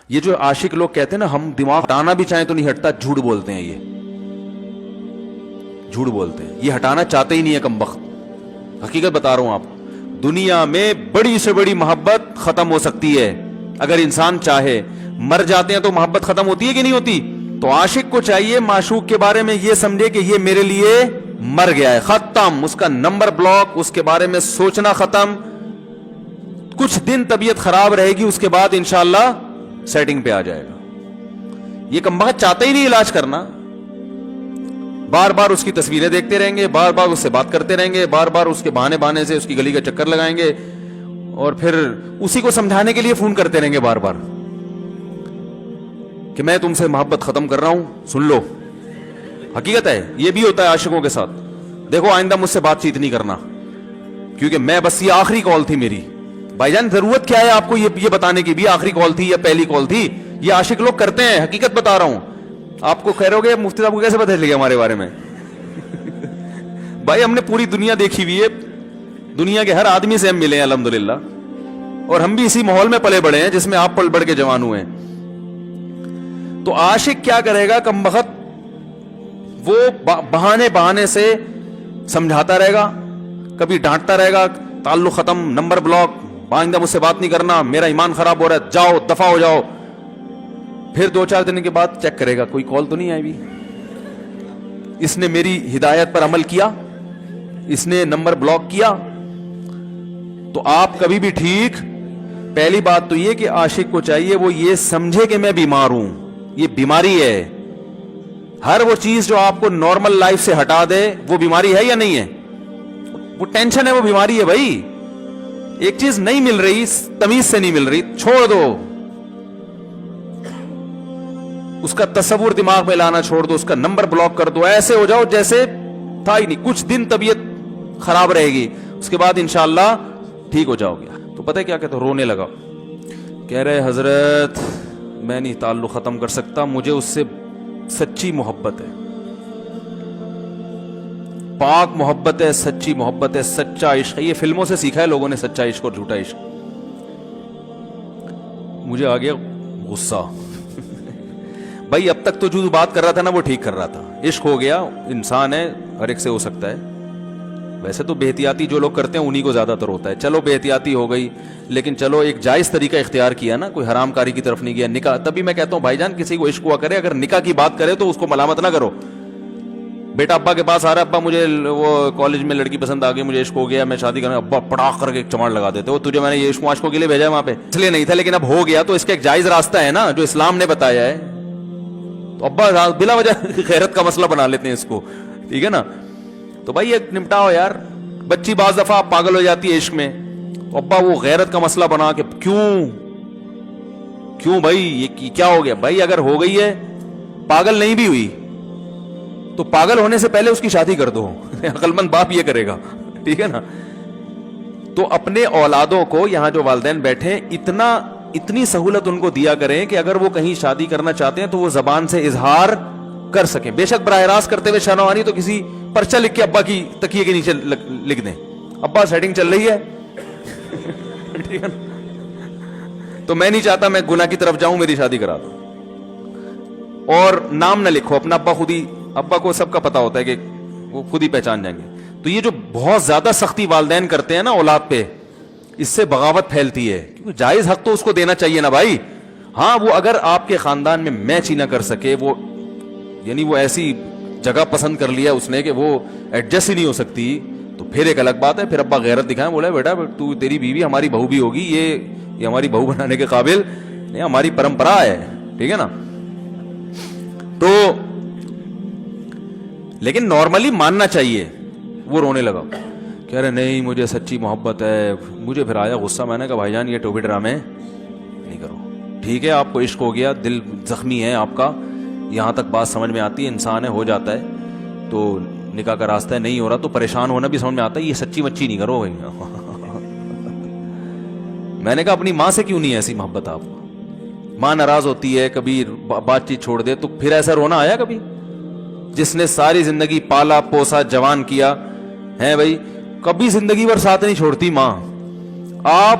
یہ جو عاشق لوگ کہتے ہیں نا ہم دماغ ہٹانا بھی چاہیں تو نہیں ہٹتا, جھوٹ بولتے ہیں. یہ جھوٹ بولتے ہیں, یہ ہٹانا چاہتے ہی نہیں ہے کمبخت. حقیقت بتا رہا ہوں آپ, دنیا میں بڑی سے بڑی محبت ختم ہو سکتی ہے اگر انسان چاہے. مر جاتے ہیں تو محبت ختم ہوتی ہے کہ نہیں ہوتی؟ تو عاشق کو چاہیے معشوق کے بارے میں یہ سمجھے کہ یہ میرے لیے مر گیا ہے, ختم, اس کا نمبر بلاک, اس کے بارے میں سوچنا ختم. کچھ دن طبیعت خراب رہے گی, اس کے بعد انشاءاللہ سیٹنگ پہ آ جائے گا. یہ کمبخت چاہتا ہی نہیں علاج کرنا, بار بار اس کی تصویریں دیکھتے رہیں گے, بار بار اس سے بات کرتے رہیں گے, بار بار اس کے بہانے سے اس کی گلی کا چکر لگائیں گے, اور پھر اسی کو سمجھانے کے لیے فون کرتے رہیں گے بار بار کہ میں تم سے محبت ختم کر رہا ہوں, سن لو. حقیقت ہے, یہ بھی ہوتا ہے عاشقوں کے ساتھ. دیکھو آئندہ مجھ سے بات چیت نہیں کرنا کیونکہ میں بس یہ آخری کال تھی میری. بھائی جان ضرورت کیا ہے آپ کو یہ بتانے کی بھی آخری کال تھی یا پہلی کال تھی؟ یہ عاشق لوگ کرتے ہیں, حقیقت بتا رہا ہوں. آپ کو کہہ رہے ہو گے مفتی صاحب کو کیسے پتہ چل گیا ہمارے بارے میں؟ بھائی ہم نے پوری دنیا دیکھی ہوئی ہے, دنیا کے ہر آدمی سے ہم ملے ہیں الحمدللہ, اور ہم بھی اسی ماحول میں پلے بڑے ہیں جس میں آپ پل بڑھ کے جوان ہوئے ہیں. تو عاشق کیا کرے گا کمبخت, وہ بہانے سے سمجھاتا رہے گا, کبھی ڈانٹتا رہے گا, تعلق ختم, نمبر بلاک, آئندہ مجھ سے بات نہیں کرنا, میرا ایمان خراب ہو رہا ہے, جاؤ دفع ہو جاؤ. پھر 2-4 دن کے بعد چیک کرے گا کوئی کال تو نہیں آئی بھی, اس نے میری ہدایت پر عمل کیا, اس نے نمبر بلاک کیا. تو آپ کبھی بھی ٹھیک. پہلی بات تو یہ کہ عاشق کو چاہیے وہ یہ سمجھے کہ میں بیمار ہوں, یہ بیماری ہے. ہر وہ چیز جو آپ کو نارمل لائف سے ہٹا دے وہ بیماری ہے یا نہیں ہے؟ وہ ٹینشن ہے, وہ بیماری ہے بھائی. ایک چیز نہیں مل رہی, تمیز سے نہیں مل رہی, چھوڑ دو, اس کا تصور دماغ میں لانا چھوڑ دو, اس کا نمبر بلاک کر دو, ایسے ہو جاؤ جیسے تھا ہی نہیں. کچھ دن طبیعت خراب رہے گی, اس کے بعد انشاءاللہ ٹھیک ہو جاؤ گے. تو پتہ ہے کیا کہتے, رونے لگا, کہہ رہے حضرت میں نہیں تعلق ختم کر سکتا, مجھے اس سے سچی محبت ہے, پاک محبت ہے, سچی محبت ہے, سچا عشق ہے. یہ فلموں سے سیکھا ہے لوگوں نے, سچا عشق اور جھوٹا عشق. مجھے آ گیا غصہ. بھائی اب تک تو جو بات کر رہا تھا نا وہ ٹھیک کر رہا تھا, عشق ہو گیا, انسان ہے, ہر ایک سے ہو سکتا ہے. ویسے تو بے احتیاطی جو لوگ کرتے ہیں انہی کو زیادہ تر ہوتا ہے. چلو بے احتیاطی ہو گئی, لیکن چلو ایک جائز طریقہ اختیار کیا نا, کوئی حرام کاری کی طرف نہیں گیا. نکاح, تبھی میں کہتا ہوں بھائی جان کسی کو عشق ہوا کرے, اگر نکاح کی بات کرے تو اس کو ملامت نہ کرو. بیٹا ابا کے پاس آ رہا ہے, ابا مجھے وہ کالج میں لڑکی پسند آ گئی, مجھے عشق ہو گیا, میں شادی کرنا, ابا پڑاخ کر کے ایک چماڑ لگا دیتے, وہ تجھے میں نے یہ عشق عاشقوں کے لیے بھیجا ہے وہاں پہ, اس لیے نہیں تھا, لیکن اب ہو گیا تو اس کا ایک جائز راستہ ہے نا جو اسلام نے بتایا ہے. تو ابا بلا وجہ غیرت کا مسئلہ بنا لیتے ہیں اس کو, ٹھیک ہے نا. تو بھائی ایک نمٹاؤ یار. بچی بعض دفعہ پاگل ہو جاتی ہے عشق میں, ابا وہ غیرت کا مسئلہ بنا کے کیوں بھائی یہ کیا ہو گیا؟ بھائی اگر ہو گئی ہے, پاگل نہیں بھی ہوئی تو پاگل ہونے سے پہلے اس کی شادی کر دو. عقل مند باپ یہ کرے گا, ٹھیک ہے نا. تو اپنے اولادوں کو, یہاں جو والدین بیٹھے, اتنی سہولت ان کو دیا کریں کہ اگر وہ کہیں شادی کرنا چاہتے ہیں تو وہ زبان سے اظہار کر سکیں. بے شک براہ راست کرتے ہوئے شرم آنی تو کسی پرچہ لکھ کے ابا کی تکیے کے نیچے لکھ دیں, ابا سیٹنگ چل رہی ہے, ٹھیک ہے نا. تو میں نہیں چاہتا میں گناہ کی طرف جاؤں, میری شادی کرا دو. اور نام نہ لکھو اپنا, ابا خود ہی, ابا کو سب کا پتا ہوتا ہے کہ وہ خود ہی پہچان جائیں گے. تو یہ جو بہت زیادہ سختی والدین کرتے ہیں نا اولاد پہ, اس سے بغاوت پھیلتی ہے. کیونکہ جائز حق تو اس کو دینا چاہیے نا بھائی. ہاں وہ اگر آپ کے خاندان میں میچ ہی نہ کر سکے, وہ یعنی وہ ایسی جگہ پسند کر لیا اس نے کہ وہ ایڈجسٹ ہی نہیں ہو سکتی, تو پھر ایک الگ بات ہے. پھر ابا غیرت دکھائیں, بولا بیٹا تو تیری بیوی ہماری بہو بھی ہوگی, یہ ہماری بہو بنانے کے قابل نہیں, ہماری پرمپرا ہے, ٹھیک ہے نا. تو لیکن نارملی ماننا چاہیے. وہ رونے لگا, کہہ رہے نہیں مجھے سچی محبت ہے. مجھے پھر آیا غصہ, میں نے کہا بھائی جان یہ ٹوبی ڈرامے نہیں کرو. ٹھیک ہے آپ کو عشق ہو گیا, دل زخمی ہے آپ کا, یہاں تک بات سمجھ میں آتی ہے, انسان ہے, ہو جاتا ہے. تو نکاح کا راستہ ہے, نہیں ہو رہا تو پریشان ہونا بھی سمجھ میں آتا ہے, یہ سچی مچی نہیں کرو. میں نے کہا اپنی ماں سے کیوں نہیں ایسی محبت آپ کو؟ ماں ناراض ہوتی ہے, کبھی بات چیت چھوڑ دے تو پھر ایسا رونا آیا کبھی؟ جس نے ساری زندگی پالا پوسا جوان کیا ہے بھائی, کبھی زندگی بھر ساتھ نہیں چھوڑتی ماں. آپ